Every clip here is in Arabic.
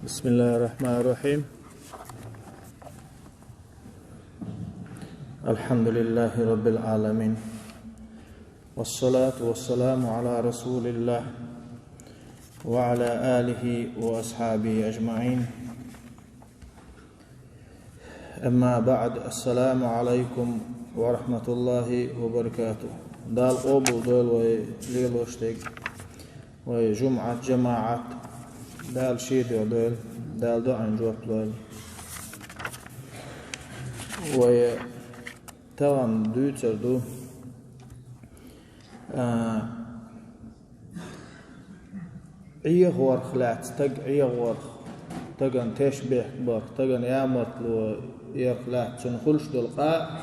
بسم الله الرحمن الرحيم. الحمد لله رب العالمين، والصلاة والسلام على رسول الله وعلى آله وأصحابه أجمعين. أما بعد، السلام عليكم ورحمة الله وبركاته. دال قبل دول وليل وشتك وجمعة جماعة دال شيد ودول دال دو عن جواب دول وتوان دوتر دو عيه ورخلات تق عيه ورخ تقن تشبه بر تقن يامت لو يرخلات شنخلش دلقاء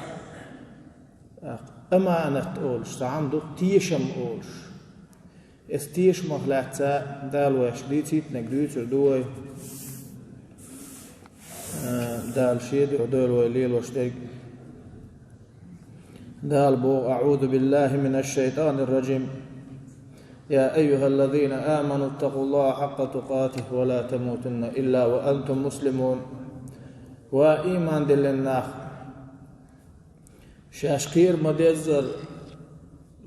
أمانة أولش تعمدو تيشم أولش استيش مخلاتها دال وشديتي نقدوتر دوي دال شيد ودول وليل وشتيق دال بو أعوذ بالله من الشيطان الرجيم. يا أيها الذين آمنوا اتقوا الله حق تقاته ولا تموتن إلا وأنتم مسلمون. وإيمان دل الناخ شاشقير مدزر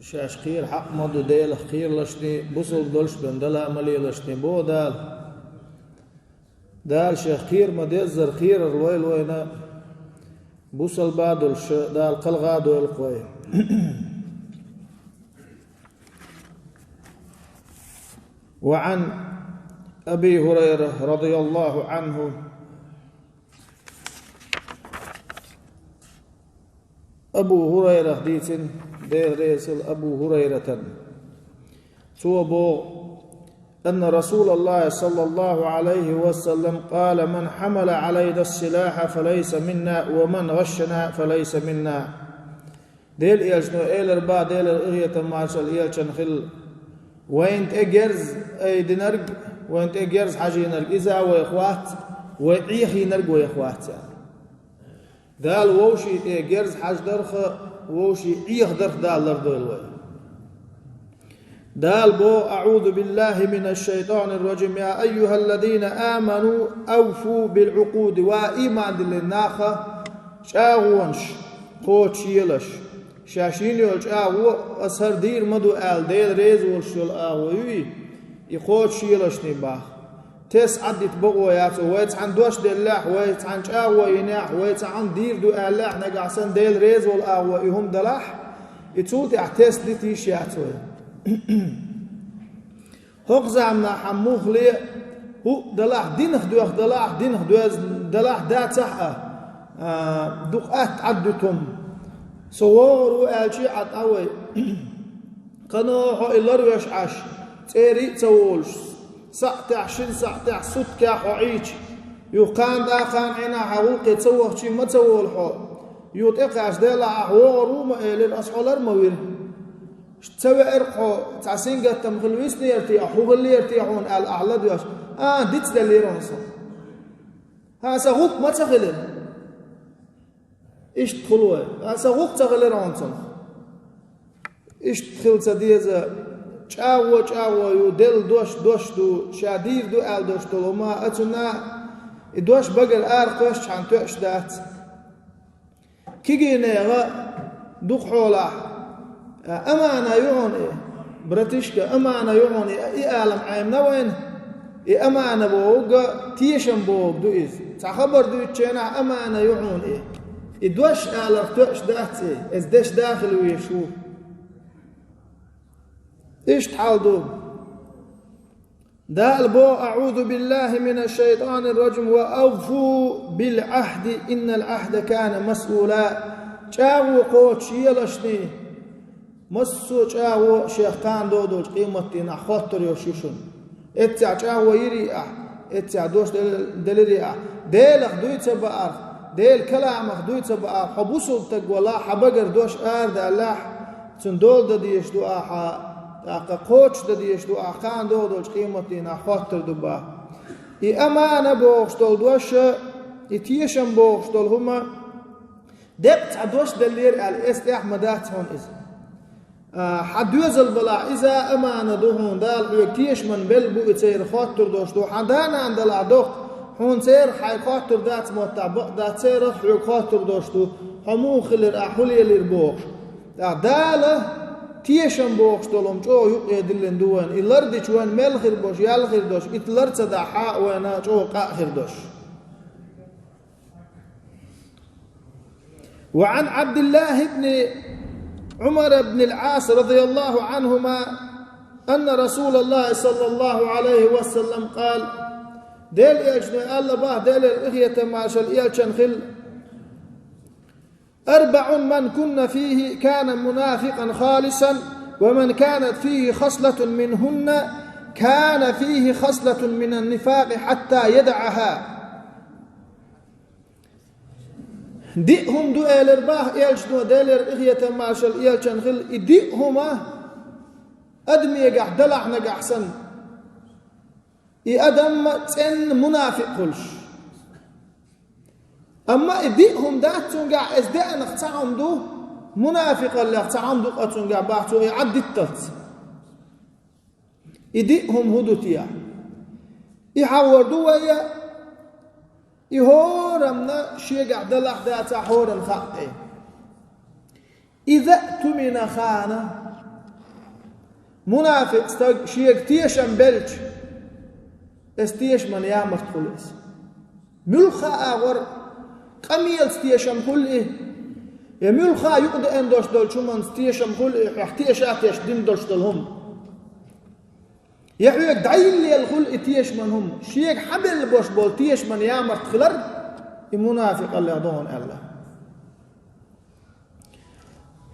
شاشقير حق مدو ديل خير لشني بصل دلش بندلا ملي لشني بو دال شاشقير مدزر خير الويل وينا بصل بادل دال قلغا دول قوي. وعن أبي هريرة رضي الله عنه أبو هريرة ديتن دير ريسل أبو هريرة توبو أن رسول الله صلى الله عليه وسلم قال: من حمل علينا السلاح فليس منا ومن غشنا فليس منا. ديل إيلشنو إيلر با ديل إغية مارشال إيلشن خل وينت إجرز أي دينرج وينت إجرز حاجي نرج إذا وإخوات وعيخي نرج وإخوات دال ووشي إجرز حاج درخ ووشي عيخ درخ دال لردول دال بو أعوذ بالله من الشيطان الرجيم. يا أيها الذين آمنوا أوفوا بالعقود. وإيمان للناخة شاغونش قوتش يلش شاشين يلش أسهر دير مدو آل ديل ريز والشول آوي يقوتش يلش نباخ تس عدت بقوياتو ويت عن دوش دلاح ويت عن شاوة يناح ويت عن دير دو آلاح نقعسن ديل ريز والآوي هم دلاح يتولت اعتس دي تيشياتو هوق زعمنا حموخ لي هو دلاح دينخ دوخ دلاح دينخ دوز دلاح دا تحقا دقات عدتهم صوروا آلشي عد أوي قنوحو إلروش عاش تيري تولش ساعتح شن ساعتح سوتكاح وعيش يقان داخان عنا حروقي تسوح شي ما تولحو يوتقاش ديلا عوارو ما للأسحولر موير تسوي إرقو تعسين قد تمخلويس نيرتيح هو اللي يرتيحون الأعلى دوش ديت دلي رونسو سغوك ما تغلل إيش تخلوه سغوك تغلل رونسو إيش تخل تديزة چاو يو دل دوش دو شادير دو آل دوش دو ما أتنا دوش بقل آرقوش عن توش دات كيجي نيغا دوخ حولا أمانة يعون براتيشكا أمانة يعون آلم عيمنا وين أمانة بوغا تيشن بوغ دو تخبر دو تشينا أمانة يعون دوش آل توش دات دش داخل ويشوف إيش تحاولوا دال بو أعوذ بالله من الشيطان الرجيم. وأوفوا بالعهد إن العهد كان مسؤولا. جاو قوتش يلشني مسو جاو شيخ كان دودوش قيمتنا خطر يوشيشون اتع جاو يريع اتع دوش دليريع ديلخ دويت بقر ديل كلامخ دويت بقر حبوسو تقولا حبقر دوش آرد الله تندول ديش دو آحا تاقا قوتش ديش دو آخان دودوش قيمتنا خطر دبا أمانة بوغشتول دوش تيشن بوغشتول هما دبت عدوش دلير على استحمدات هون حدوز البلاع إذا أمانة دهون دال بيكتيش من بلبو إتسير خاطر دوش دو حدانا عند العدوق هون سير حيقاتر دات موتع دات سير حيقاتر دوشتو همو خلر أحولي للبوخ دالة تيشن بوخ دولم جو يقيدلن دوان إلردي جوان ملخر بوش يالخر دوش إتلرد صدا حاء وانا جو قاخر دوش. وعن عبد الله بن عمر بن العاص رضي الله عنهما أن رسول الله صلى الله عليه وسلم قال ديل إيجنا الله باه ديل الإخية ماشال إيجن خل 4 من كن فيه كان منافقا خالصا ومن كانت فيه خصلة منهن كان فيه خصلة من النفاق حتى يدعها. ديهم دو الرباه يلجنو ديلر إخية ماشال يلجن خل ديهما أدمي يقع دلع نقع سن أدم تن منافق خلش أما ديهم داتون قع إزداء نختعهم دو منافق اللي اختعهم دو قتون قع باعتو يعد التلت ديهم هدوتيا يحور دو ويا يهورمنا شيء قاعد دلع داتا حور الخطئ إذا اؤتمن خانة منافق شيء تيشن بلج استيش من يامر خلص ملخا أغر قميل ستيشن خلقه ملخا يقد أن دوش دول شمان ستيشن خلقه احتيش آتيش دين دوش دولهم يحيوك دعيل لي الخلق تيش منهم شيء حبل بوش بول تيش من يامر خلر المنافق اللي دون الله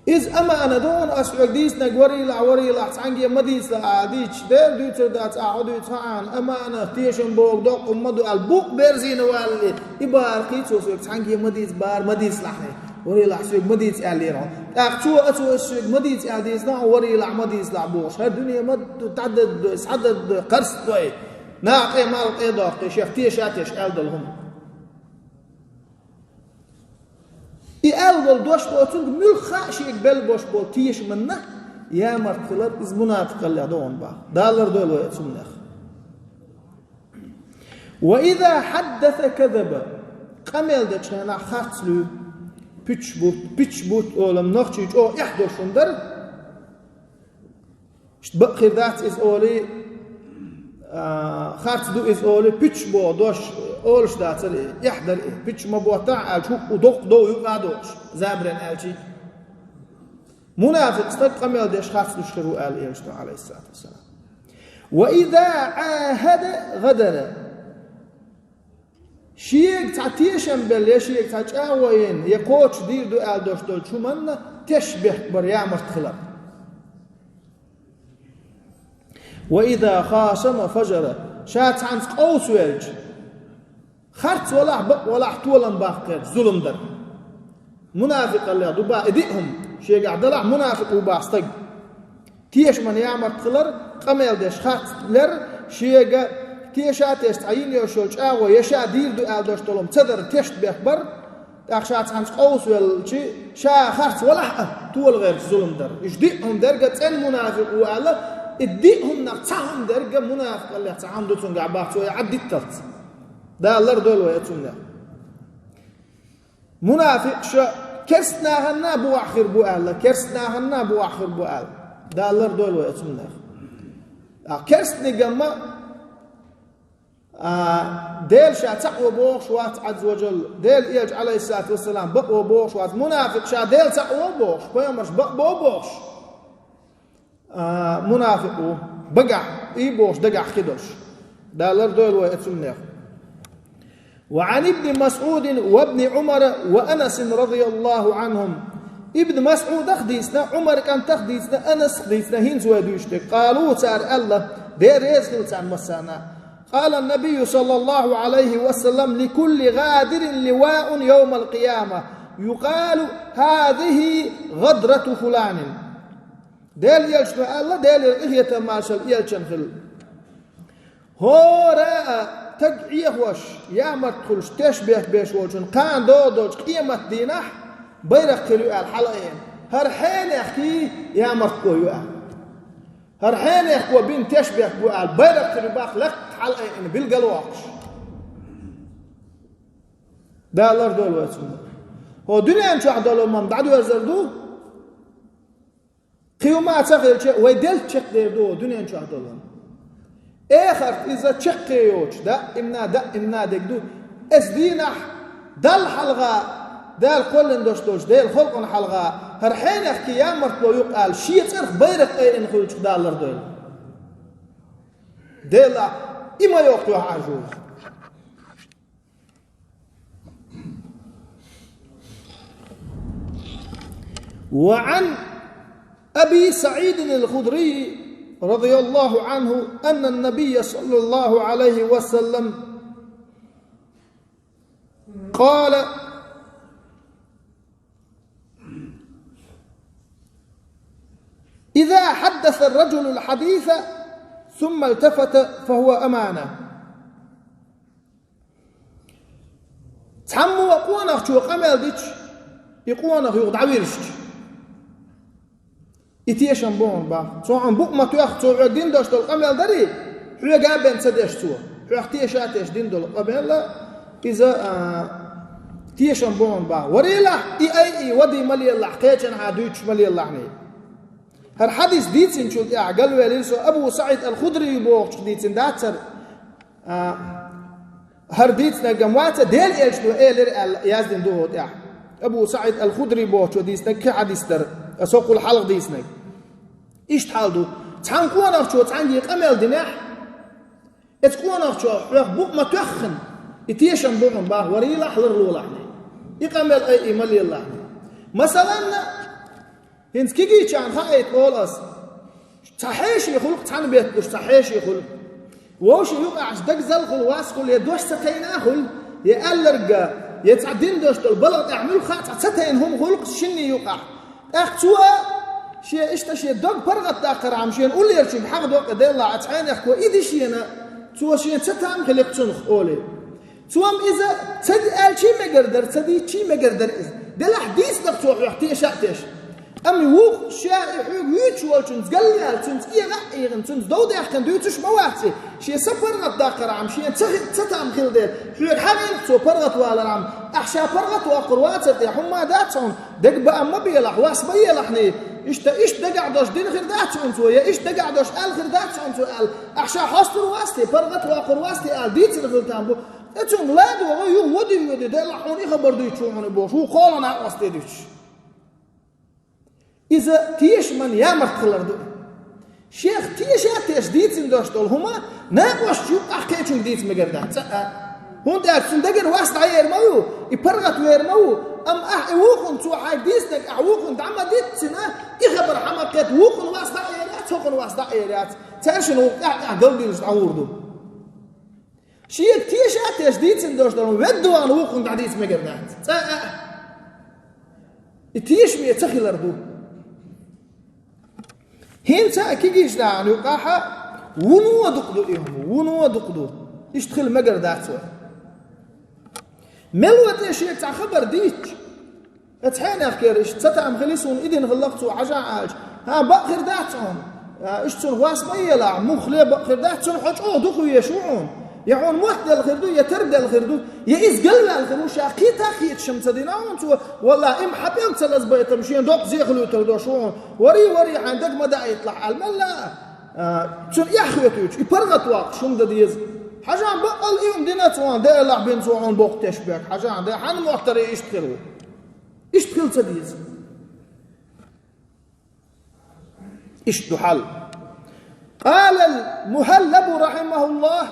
إذ أما أنا دون أسوأ ديس نجوري لا تعنجي مديس لا عاديش دير دوتر دات أعودي تعان أما أنا تيشن بوق دوق مدو البوق بيرزين والي إبار قيتو سوق تعنجي مديس بار مديس لحني وري لا سوق مديس أليرون أختو أتو سوق مديس أديس نا وري لا مديس لا بوش هالدنيا مد تعدد عدد قرص توي ناقي مال قيدوق شيخ تيشاتيش ألدلهم يقال دوش بوتون ملخا شيء قبل بوش بوتيش منه يا مرتلر إز منافق اللي دون با دالر دول ويتسمنخ. وإذا حدث كذب قمل دچنا خاتلو pitch boot oğlum nakçı o ihdoşundur işte bakır that is oli خاتدو is oli pitch bo doş olş datsel يحضر pitch ma bota alçuk udok do yuqadoş zabren elçi منافق استقام يلدش خاتلو شرو ال يشتو عليه الصلاه والسلام. واذا عاهد غدر شيك تعتيشن بل شيك تاچاوين يقوش دير دو ال دوش دول شومن تشبه بريامر خلق. وإذا خاصم فجر شات عن قوس ويلج خرط ولا حتولن باقر ظلم در منافق اللي دوبا اديهم شيء قاعد دلع منافق وباستق تيش من يعمر خلر قمل دش خرط لر شيء تيشات يستعين يشولج او يشا دير دو ال دوش دولم تدر تشت بيخبر اخشات عن قوس ويلج شا خرط ولا طول غير ظلم در يجديهم درجه ان منافق وعلى اديهم نقطعهم درجة منافق اللي تعام دوتون قعبات ويعدي التلت ده الله دول ويتون منافق شو كرسنا هنا بو آخر بو الله كرسنا هنا بو آخر بو الله ده الله دول ويتون كرسنا جمع ديل شا تقوى بوش وات عز وجل ديل إيج عليه الصلاة والسلام بقوى بوش وات منافق شا ديل تقوى بوش بيامرش بقوى بوش منافق بقع إيبوش دقع خدوش دالر دول ويتسمناه. وعن ابن مسعود وابن عمر وأنس رضي الله عنهم ابن مسعود أخديسنا عمر كان تخديسنا أنس خديسنا هنز ويدوشتك قالوا تار الله دير يزغل تار مسانا قال النبي صلى الله عليه وسلم لكل غادر لواء يوم القيامة يقال هذه غدرة فلان ديل يلشتو الله ديل إخية ماشال يلشن خل هورا تقعيه وش يا مرتخلش تشبه بيش وجن قان دودوش قيمة دينح بيرق خلوء الحلقين هرحين يحكي يا مرتخلوء هرحين يحكوا بين تشبه بوال بيرق خلوء باخ لقت حلقين بالقلوقش Dağlar dolu etsinler. O dünyanın çok dolu olmam. Daha da özlerdi. Kıyıma açak elçe ve del çek derdi o dünyanın çok dolu. Eğer iza çek kıyıyorç da imna degdu es dinah dal halga dal كل دوشتوش دال خلقن حلقة هر حين احكي يا مرتبو يقال شيء ترخ بيرق اي ان خلق دالر دول ديلا إما يوقتو عجوز وعن أبي سعيد الخدري رضي الله عنه أن النبي صلى الله عليه وسلم قال إذا حدث الرجل الحديث ثم التفت فهو أمانة تعمو وقوانك شو قمل ديش يقوانك يقضع ويرشت إتيشن بون با صوعن بوق ما تياخ صوع دين داشت القمل داري حيا قابن سدش سوا حيا اختيشاتش دين دول قبل إذا تيشن بون با وريلا أي ودي ملي الله حكيتن عادوش ملي الله عني هر حديث ديتين شو قالوا يليسو أبو سعيد الخدري بوق ديتين داتر هر ديتنا جمواته ديل إيش دو إيلر يازدين دو هود أبو سعيد الخدري بوق ديتنا كحديث در أسوق الحلق ديتنا إيش تحالدو تعنقون أرشوا تعني قمل دنيح اتقون أرشوا بوق ما تخن يتيشن بوقن باه وريلا حلر لولا يقمل أي ملي الله مثلا هنس كيجي كان خايت قولس صحيح يخلق تعني بيت مش صحيح يخلق وش يقع دق زلخل واسخل يدوش ستين أخل يألرجا يتعدين دوش البلد يعملوا خاطر ستين هم خلق شني يقع أختوا شيء إشتى دق برغت داخل عم شيء نقول لي شيء حق دوق ده الله عتعين يحكوا إيدي شيء أنا توا شيء ستام خلق تنخ أولي توام إذا تد قال شيء ما قدر تدي شيء ما قدر ده الحديث دكتور يحتي شاتش أمي وق شائع ويتشوال تنز قليل تنز إيغن تنز دودة يحكن دوتش مواتي شيء سبرغت داخل عم شيء ستام خل ده حيق حقين تو برغت ولا عم أحشى برغت وقروات يا حما داتون دق بقى ما بيلح واس بيلحني إيش دقع دوش دين غير داتون تو يا إيش دقع دوش آل غير داتون تو آل أحشى حصر واسطي برغت وقرواتي آل ديت الغير تامبو أتون لا دو يو ودي ده لحوني خبر دو يشوفون بو شو قالنا واسطي دوش إذا تيش من يا مرتخلر دو شيخ تيش أتيش ديت إندوشتول هما ناقوش شو أحكيتشون ديت مقردات هون ده سندقر واسط عير مايو يبرغت وير مايو أم ووخن تو عايديسنك ووخن دعما ديت سنة يخبر حماقات ووخن واسط عيرات ووخن واسط عيرات تانشن وقع قلبي مش عوردو شيخ تيش أتيش ديت إندوشتول ودو أن ووخن دعديت مقردات تيش ميتخلر دو هنسا كيجيش دعان يقاحا ونو دقدو إيهم ونو دقدو يشتخل مقر داتوا ملوة إيشيك تع خبر ديك اتحين أفكيرش تتعم خليسون إذن غلقتوا عجاج ها بقر داتهم اشتون واس بيلا مخلي بقر داتهم حجوه دقو يشوعون يعون موحدة الخردو يتردى الخردو يئز قلنا الخردو شاقيتا خيت شمسديناون تو والله إم حبيم تلز بيتمشين دوق زيخلو تلدوشون وري عندك مدى يطلع الملا شون يحخيتوش يبرغت واق شون دا ديز حاجة بقل إيهم ديناتوان دا لعبين سوعون بوق تشبك حاجة دا حان محتري يشتخلو يشتخل تديز اشتو حل قال المهلب رحمه الله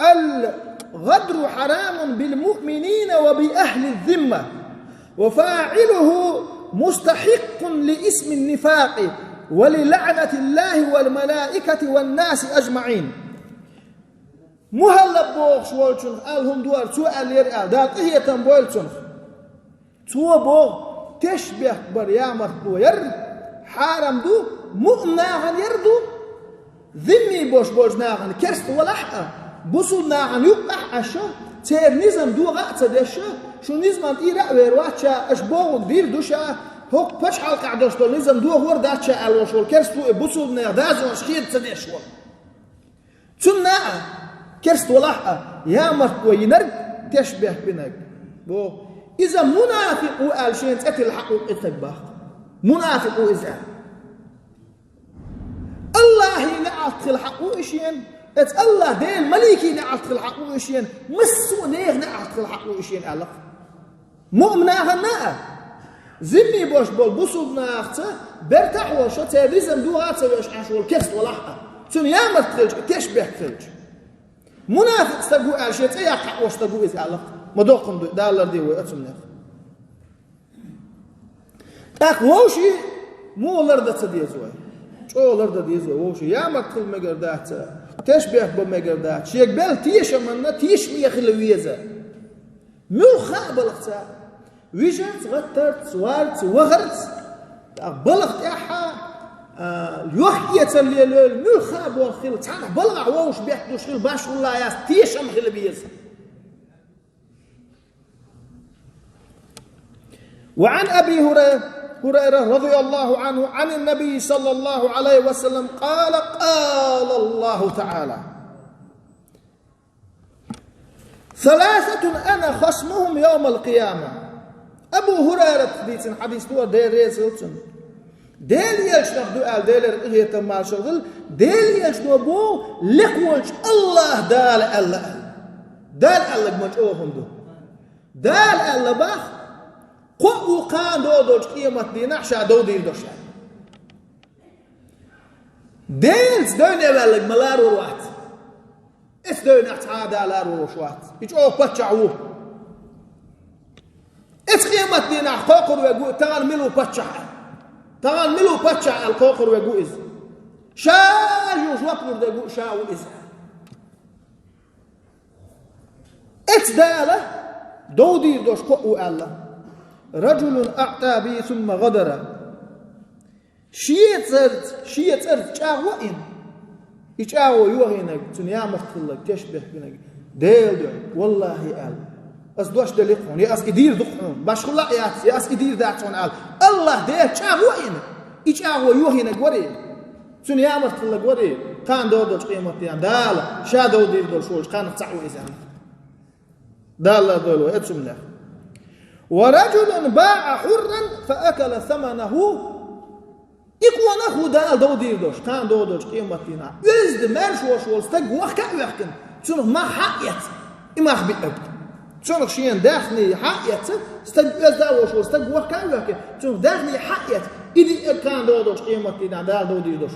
الغدر حرام بالمؤمنين وبأهل الذمة وفاعله مستحق لاسم النفاق وللعنة الله والملائكة والناس أجمعين مهلب بوغ شوالشن قالهم دوار سؤال يرقال دات إهي تنبويلشن تو بوغ تشبه بريامة بوير حرام دو مؤمناغن يردو ذمي بوش ناغن كرست ولحقا بوصلنا عن يقع عشا تير نظام دو غاعة دشا شو نظام إيرا ويرواتشا أشبوه كبير دوشا هوك باش حلقة عدوشتو نظام دو غور داتشا الوشول كرستو بوصلنا دازو أشخير تدشوا تنا كرست ولحقا يا مرتو ينرد تشبه بنك بو إذا منافق وقال شيء تأتي الحقوق إتباه منافق وإذا الله نعطي الحقوق شيء الله دين مليكي نعطي الحقوق شيء مسو نيغ نعطي الحقوق شيء الله مؤمنة هنا زمي بوش بول بوصل ناخته برتاح وشو تدريزم دوها تسويش عشول كسر ولا حق تون يامر تخرج تشبه تخرج منافق استقو عشية تياق وش تقو إذا الله ما دوقن دالر دي ويأتمنه تاك ووشي مو لرد تديزوه شو لرد ديزوه ووشي يامر تخل مقردات تشبه بمقردات شيك بل تيش منا تيش ميخل ويزا مو خابل اختار ويجت غترت سوارت وغرت بلغت احا يحيى الليل مو خاب والخيل تعال بلغ ووش بيحدو شغل باش والله ياس تيش مخل بيزا وعن أبي هريرة رضي الله عنه عن النبي صلى الله عليه وسلم قال قال الله تعالى ثلاثة أنا خصمهم يوم القيامة أبو هريرة حديث دور دير ريسلتن ديل يلشنخ دوال ديلر إغية مال شغل ديل يلشنو بو لقوش الله دال الله دال الله بمج أوهم دو دال الله باخ قو قان دو دوش قيمة دينا شا دو دير دوش ديلز دون يبالك ملار وروات اس دون احتعاد على روشوات يج اوه بچعوه اس قيمة دينا قوقر ويقول تغال ملو بچع القوقر ويقول إز شاجوش وقر ويقول شاو إز اس دالة دو دير دوش قو الله رجل أعطى بي ثم غدر شيء ترد شاوئن يشاو يوهينك تنيا مختلك تشبه بينك ديل والله قال أصدوش دليقون يا أسكي دير دقون باش خلا يا أسكي دير داتون قال الله ديل شاوئن يشاو يوهينك وري تنيا مختلك وري كان دودوش قيمتيان دال شادو دير دول شوش كان تعو إزان دال دولو اتسمنا ورجل باع حرا فأكل ثمنه إقوانه دال دو دير دوش كان دو دوش قيمتنا يزد مرش وشول استق وحكا ويحكن تشنو ما حقيت إما أخبئ تشنو شيئا داخلي حقيت استق يزد وشول استق وحكا ويحكن تشنو داخلي حقيت إذا كان دو دوش قيمتنا دال دو دير دوش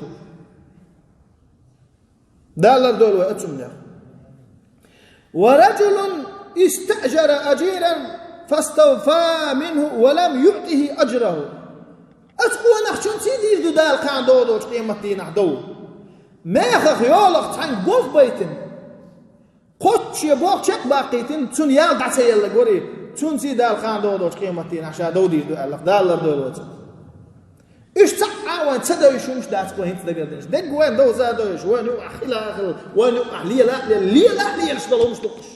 دال دول وأتسمنا ورجل استأجر أجيرا فاستوفى منه ولم يعطه أجره أتقوى نخشن سيدي دو دال كان دو دوش قيمتي نحدو ما يخخ يولغ تحن قوف بيتن قدش يبوك شك باقيتن تون يال دعسي يلق وري تون سي دال كان دو دوش قيمتي نحشا دو دي دو ألق دال دو الوطن إيش تقع وان تسدو يشوش داتقوى هنت دقردنش دق وين دو زادوش وين يوقع خلا وين يوقع ليه لا يشتغلوا مش تقش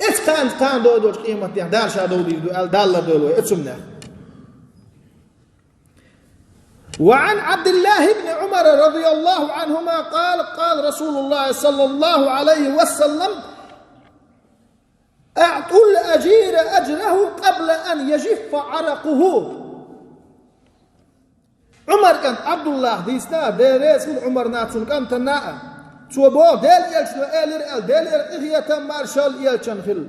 إيش كان دو دوش قيمتي دال شا دو دي دو أل دال دو الوطن اتسمنا وعن عبد الله بن عمر رضي الله عنهما قال رسول الله صلى الله عليه وسلم أعطوا الأجير أجره قبل أن يجف عرقه عمر كان عبد الله ديسنا ديريس عمر ناتون كان تناء توبو ديل يلشنو إلير ديل إغية مارشال يلشن خل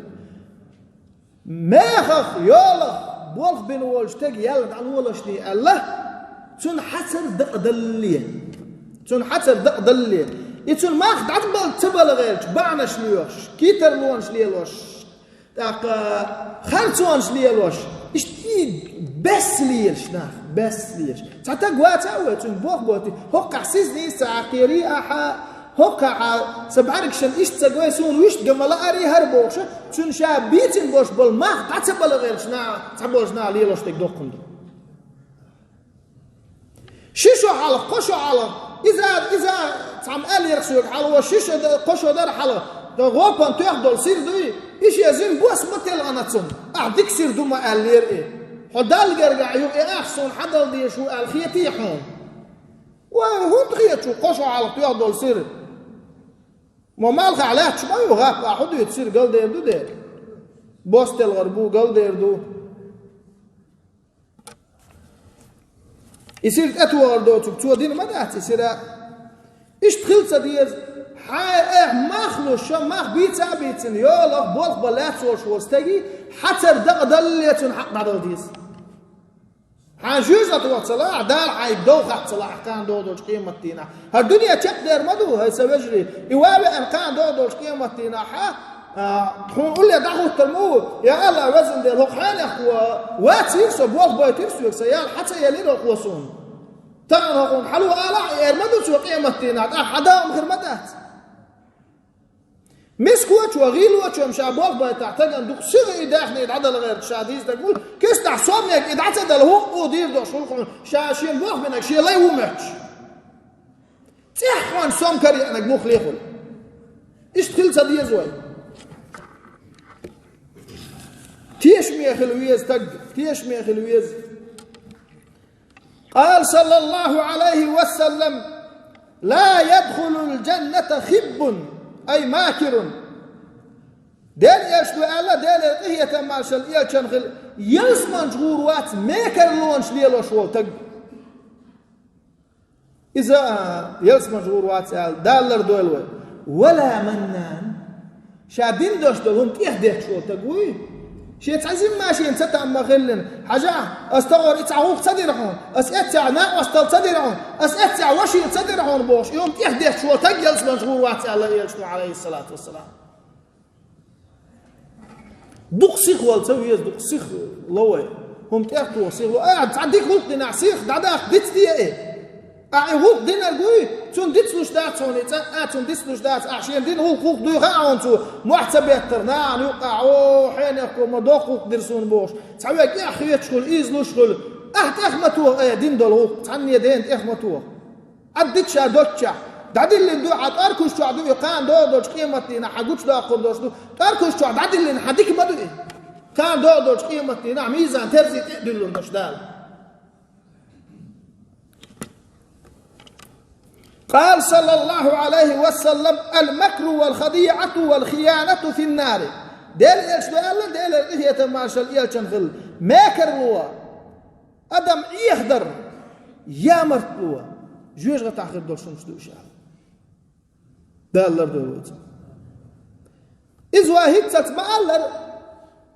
ماخخ يولخ بولخ بين والشتاق يلد عن ولشني الله تون حسر دق دلية يتون ما أخذ عتبال تبال غيرش بعنا شليوش كيتر لون شليلوش تاق خلصون شليلوش اشتيد بس ليش بس ليش تعتا قواتا تون بوخ بوتي هوقع سيزني ساقيري أحا هوقع سبعركشن إيش تساقوي سون ويش قملا أري هربوش تون شابيتين بوش بول ما أخذ عتبال غيرش تعبوش ليلوش تقدوكم دو شيشو على قشو على إذا تعم قال يرسلك على وشيشو قشو دار على ده غوبان تيحضل سير دوي إيش يزين بوس متل أنا تصم أعديك سير دو ما قال لير إيه حدال جرجع يوم إيه أحسن حدال دي شو الخيتي حون وهون تخيت شو قشو على تيحضل سير مالخ عليه شوي وغاب أحد يتصير قل ديردو دير بوست الغربو قل ديردو يصير أتوار دوتك تو دين ما دات يصير إيش تخلص ديز حا ماخلو شو ماخ بيتسن يلا بولخ بلات صور شو استجي حتى دليتن حق هذا ديز حاجوز أتوار صلاة دال حي دوخ صلاة كان دودوش قيمة تينا هالدنيا تقدر مدو هاي سوجري يوابي أن كان دودوش قيمة تينا تقول لي دعوة تلمو يا الله وزن دي لقحان أخوة واتيرسو بوخ بايتيرسو سيال حتى يليرو قوسون تغن هقون حلو آلا إرمدو سو قيمة تينا حداهم خرمتات مسكوة وغيلوة ومشا بوخ بايتعتقن دوك سيغي داخني يدعدل غير شاديز تقول كيس تحصوبنيك يدعتد الهو ودير دو شلقون شاشين بوخ منك شي لا يومك تيحوان سوم كري أنك موخ ليخل إيش تخيل صديق زوي تيش ميخ الويز تيش ميخ الويز قال صلى الله عليه وسلم لا يدخل الجنة خب أي ماكر ديل يشتو ألا ديل إيه تماشل إيه تنخل يلسمان جغوروات ميكر لونش ليلو شوال تق إذا يلسمان جغوروات دالر دولوي ولا منان شادين دوش دولهم تيهديك شوال تقوي شيء تعزم ماشي انت تعم غلن حاجه استغور اتعوق صدرهم اساتع ناقص صدرهم اساتع وشي صدرهم بوش يوم تهديك شو تجلس مشغول وقت الله يشتو عليه الصلاه والسلام دقسيخ والتوي دقسيخ لوي هم تاخذوا سيخ قاعد تعديك وقت نعسيخ دعدا ديت دي ايه وقت دينا قوي تون ديت لوش دات هون تون ديت لوش دات عشان دين هو دو غاونتو محتسبات ترنان يقعوا حين يكون مدوق درسون بوش تعويك يا اخي شغل ايز لو شغل اخمتو دين دول تعني دين اخمتو عدت شادوتشا دعدي اللي دو عطاركوش تو عدو يقان دو قيمتنا حقوش دا قردوش دو تاركوش تو دعدي اللي حديك مدو كان دو قيمتنا ميزان ترزي تقدلو المشدال قال صلى الله عليه وسلم المكر والخديعة والخيانة في النار ديل إيش بقال ديل إيه تماشل إيه تنخل ماكر هو أدم يهدر يا مرتلوا جوج غتاخر دول شمس دوشا دالر دولت إذ واحد تتبالر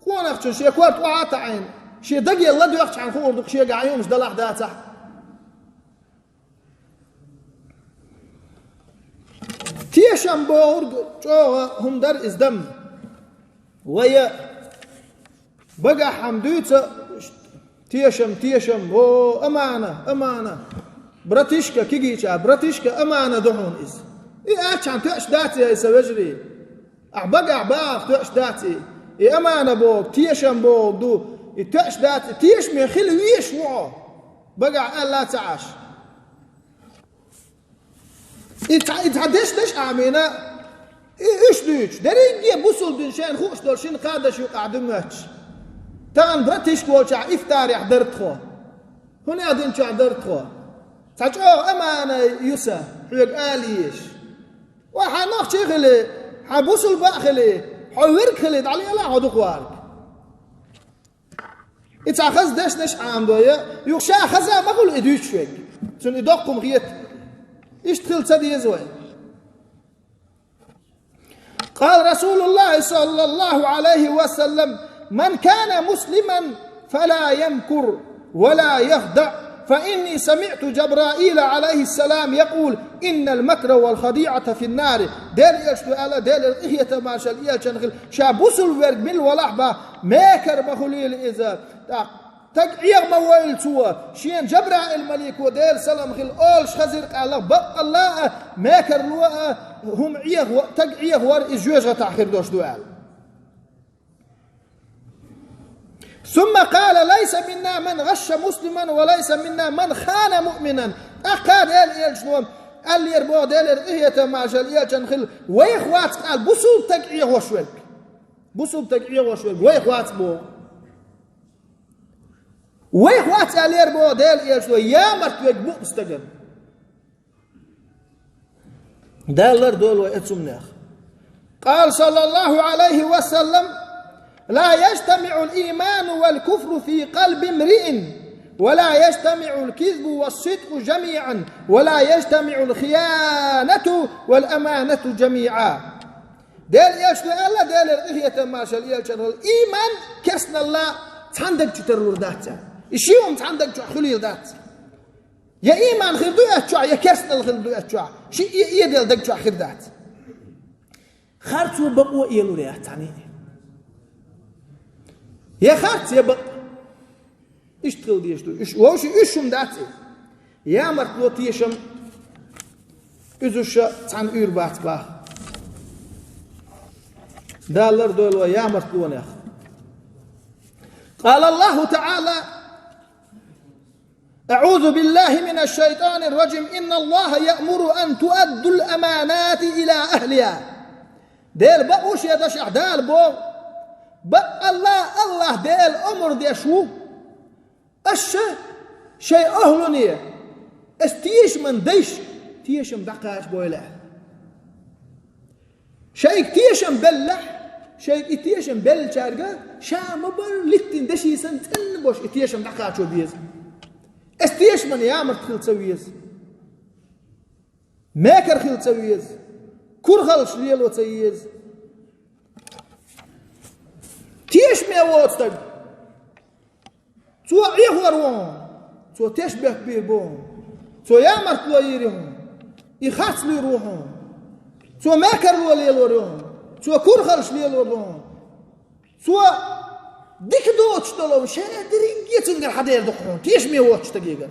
كون أختش شيء كوارت وعات عين شيء دقي الله دو يختش عن خور دق شيء قاعد يومش دلح داتا تيشم بورد جوه هم در ازدم ويا بقى حمدوت تيشم او امانه براتيشكا كيجيشا براتيشكا امانه دهون از اي اتشان تاش داتي يا سوجري بقى تاش داتي اي امانه بوك تيشم بوك دو تاش داتي تيش مي خلو يش وعو بقى لا تعاش يتحدش عامينا ايش دوش درينجي بوصل دنشان خوش دولشين قادش يقعدوا ماتش تان براتيش كوچا افطار يحضرت خو هنا ادن حضرت خو تاجو امانه يوسا حيق اليش وحناخ شغله حبوصل باخله حورك خلد علي لا هدو خوارك اتاخذ داش نش عامدويا يخشى خزا ما قول ادوش شوك سن يدقم غيت ايش تخيل سدي يزوي قال رسول الله صلى الله عليه وسلم من كان مسلما فلا يمكر ولا يخدع فإني سمعت جبرائيل عليه السلام يقول إن المكر والخديعة في النار دير يشتو ألا دير إيه تماشل إيه شنغل شابوسل ورق من الولحبة ماكر بخليل إذا تقعيغ مويل سوا شين جبرائيل الملك ودير سلام خل أولش خزرق الله بق الله ماكر لوا هم عيغ تقعيغ ور إجوج غتاخر دوش دوال ثم قال ليس منا من غش مسلما وليس منا من خان مؤمنا أقاد إل شنو قال لي ربو ديل إيه تماشل إيه تنخل ويخوات قال بصوب تقعيغ وشوك بصوب تقعيغ وشوك ويخوات بو ويخوات قال لي ربو ديل إيه شنو يا مرتوك بو استقم دالر دول ويتسم ناخ قال صلى الله عليه وسلم: لا يجتمع الإيمان والكفر في قلب امرئ، ولا يجتمع الكذب والصدق جميعا، ولا يجتمع الخيانة والأمانة جميعا. دل يشتو الله دل الإخية ماشال يلشر الإيمان كسن الله تعندك تترور دات الشيوم تعندك خليل دات يا إيمان خلدو يتشع يا كسن الخلدو يتشع شي يدل دك تشع خير دات خارتو بقوا يلو ريات تاني يا خارت يا بق اشتغل ديشتو ووشي اشم داتي يا مرتلو تيشم üzüşe tan ürbat bak. دالر دول ويا مرتلو يا قال الله تعالى: أعوذ بالله من الشيطان الرجيم إن الله يأمر أن تؤدوا الأمانات إلى أهلها. ديل بقوش يدشع دال بو بق الله ديل أمر دي شو شيء أهلني استيش من ديش تيشم دقاش بويلة شيء تيشم بلح شيء تيشم بل شارقة شام بل لتين دشي سنتن بوش تيشم دقاش بيز استيش من يامر تخيل تسويز ماكر خيل تسويز كرخلش ليلو تسويز تيش ميواتك تو يهورون تو تشبه بيربون تو يامر تلويرهم يخاص ليروحون تو ماكر ليلورون تو كرخلش ليلورون تو ديك دوتش تلو شارع درينجي تنقر حدا يدخلون تيش ميواتش تقيقا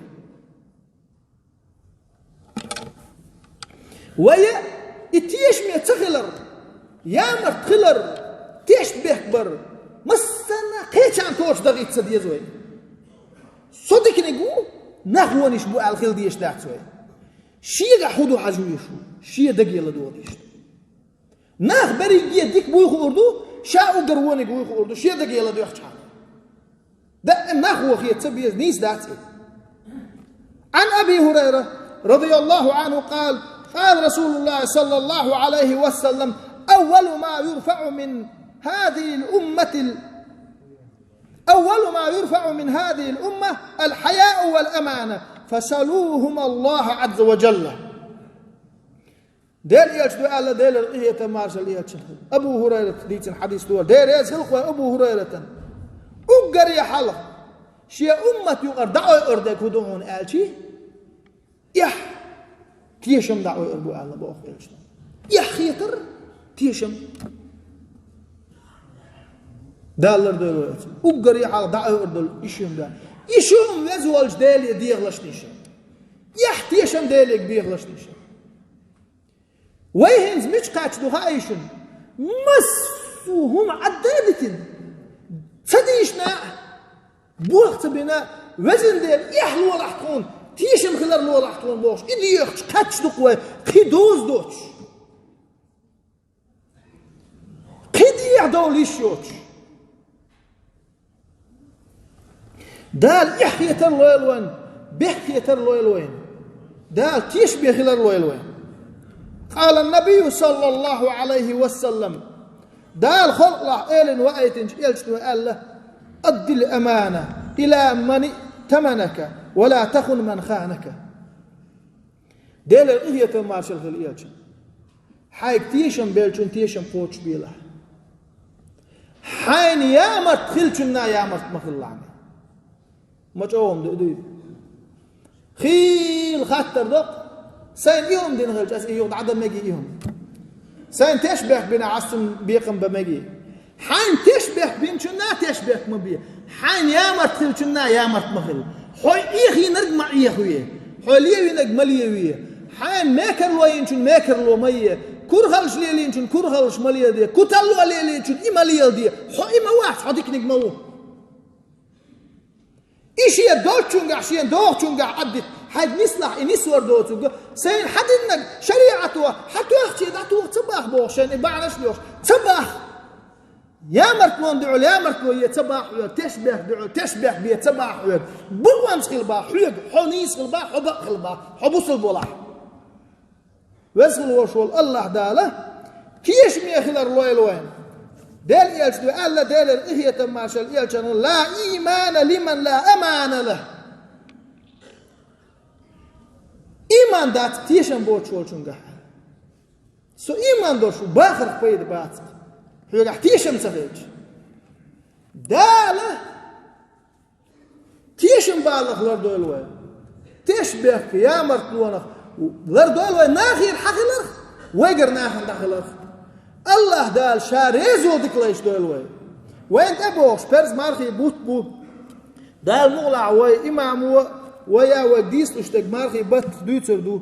ويا تيش ميتخلر يامر تخلر تشبه بر مسنا قيتشان كوش دقيت سدي زوي صدق نقول نخونش بو الخيل ديش داعت زوي شيء حدو حجويشو شيء دقي لدوديش ناخ بري يديك بو يخوردو شاو قروني بو يخوردو شيء دقي لدو يخش ده ناخو خي تبيز نيس داعت عن أبي هريرة رضي الله عنه قال رسول الله صلى الله عليه وسلم: أول ما يرفع من هذه الأمة الحياء والأمانة فسألوهما الله عز وجل. دير يجدو على دير الإيه تمارسل يجدو أبو هريرة ديت الحديث دول دير يزهلق أبو هريرة أقر يحلق شيء أمة يقر دعوة أردك ودعون آلشي يح تيشم دعوة أربو آل بأخ إلشنا يح خيطر تيشم دالر دول أقر يحلق دعوة أردل إشيم دا إشيم وزوالج دالي ديغلش نيشم يح تيشم دالي بيغلش نيشم ويهنز مش قاتش دو هايشن مسوهم عدادتين تديشنا بوقت بنا وزن ديل يحلو لحتون تيشم خلال لو لحتون بوش إدي يخش قاتش دقوة قيدوز دوش قيدي يعدو ليشيوش دال يحيتر لو يلوين بيحيتر لو يلوين دال تيش بيخلال لو يلوين قال النبي صلى الله عليه وسلم دال خلق الله إيلن وآيتنج إلشتو ألا أدي الأمانة إلى من ائتمنك ولا تخن من خانك ديل الإهية مارشل في الإيجن حايك تيشم بيلشن تيشم قوتش بيلا حين يامرت خلشنا يامرت مخلعني مجوهم دو خيل خطر دق سين إيهم دين غلج أس إيهم عدم مجي إيهم سين تشبه بنا عصم بيقم بمجي حين تشبه بيمشنا تشبه مبيه حين يامرت خلشنا يامرت مخل حي إيخي نرجع إيخويه حليه نجمل يويه حين ماكر لو ينشن ماكر لو مية كرهلش ليه ينشن كرهلش مليه دي كتلو ليه ينشن إماليه دي حي ما واحد حديك نجمله إيش يدوتشون عشان دوتشون عدت حد نصلح نسور دوتشون سين حد إنك شريعته حتى يختي دعوه تباح بوشان يبعناش ليش تباح يا مرتون دعو يا مرتون يتباح تشبه دعو تشبه بيتباح بوامس خلبا حيق حنيس خلبا حبق خلبا حبوس البلاح وزل وشول الله داله كيش يخلر لوين دل يلجدو ألا دل إهية ماشال يلجن لا إيمان لمن لا أمان له إيمان دات تيشن بوچول چونگه سو إيمان دوشو باخر قيد بات هو راح تيشن سفيج داله تيشن بالغ لردول وين تشبه يا مرتلونخ لردول وين ناخير حقلر ويقر ناخن داخلر الله دال شاريزو دكليش دول وين تبوش برز مارخي بوت بو دال مغلع وي إمام ويا وديس تشتك مارخي بات دوتر دو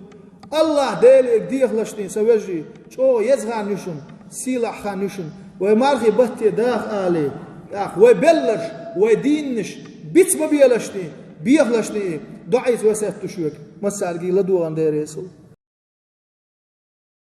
الله دالك ديخ لشتين سوجي شو يزغى نشن سيلح خانشن وي مارخي بات داخ آلي اخ وي بلش وي دينش بيتس ببيلشتين بيخلشتين دعيت وسات تشوك مسالقي لدوغان ديريسو